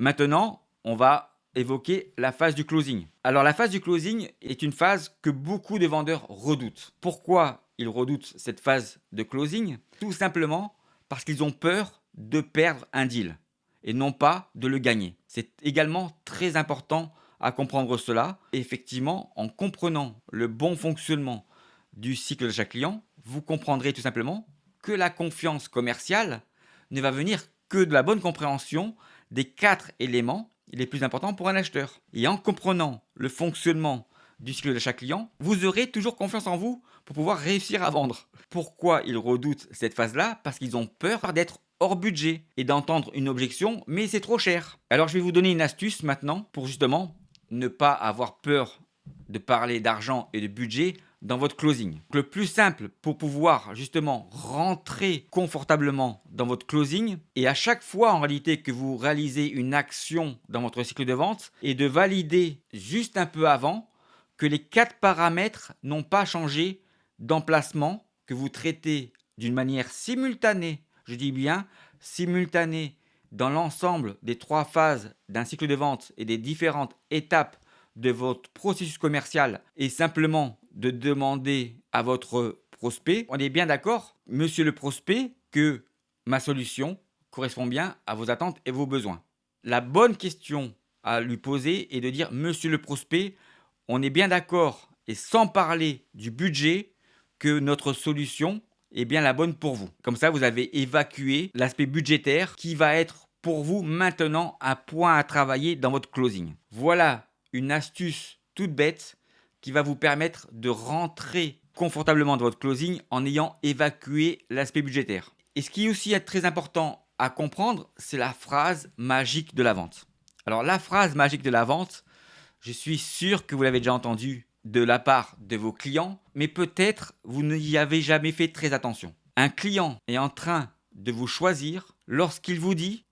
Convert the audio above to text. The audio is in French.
Maintenant, on va évoquer la phase du closing. Alors la phase du closing est une phase que beaucoup de vendeurs redoutent. Pourquoi ils redoutent cette phase de closing? Tout simplement parce qu'ils ont peur de perdre un deal et non pas de le gagner. C'est également très important à comprendre cela. Effectivement, en comprenant le bon fonctionnement du cycle de chaque client, vous comprendrez tout simplement que la confiance commerciale ne va venir que de la bonne compréhension des 4 éléments les plus importants pour un acheteur. Et en comprenant le fonctionnement du cycle de chaque client, vous aurez toujours confiance en vous pour pouvoir réussir à vendre. Pourquoi ils redoutent cette phase-là? Parce qu'ils ont peur d'être hors budget et d'entendre une objection, mais c'est trop cher. Alors je vais vous donner une astuce maintenant pour justement ne pas avoir peur de parler d'argent et de budget dans votre closing. Le plus simple pour pouvoir justement rentrer confortablement dans votre closing et à chaque fois en réalité que vous réalisez une action dans votre cycle de vente et de valider juste un peu avant que les 4 paramètres n'ont pas changé d'emplacement, que vous traitez d'une manière simultanée, je dis bien simultanée, dans l'ensemble des 3 phases d'un cycle de vente et des différentes étapes de votre processus commercial et simplement de demander à votre prospect, on est bien d'accord, monsieur le prospect, que ma solution correspond bien à vos attentes et vos besoins. La bonne question à lui poser est de dire, monsieur le prospect, on est bien d'accord, et sans parler du budget, que notre solution est bien la bonne pour vous. Comme ça, vous avez évacué l'aspect budgétaire qui va être pour vous maintenant un point à travailler dans votre closing. Voilà une astuce toute bête qui va vous permettre de rentrer confortablement dans votre closing en ayant évacué l'aspect budgétaire. Et ce qui est aussi très important à comprendre, c'est la phrase magique de la vente. Alors la phrase magique de la vente, je suis sûr que vous l'avez déjà entendue de la part de vos clients, mais peut-être vous n'y avez jamais fait très attention. Un client est en train de vous choisir lorsqu'il vous dit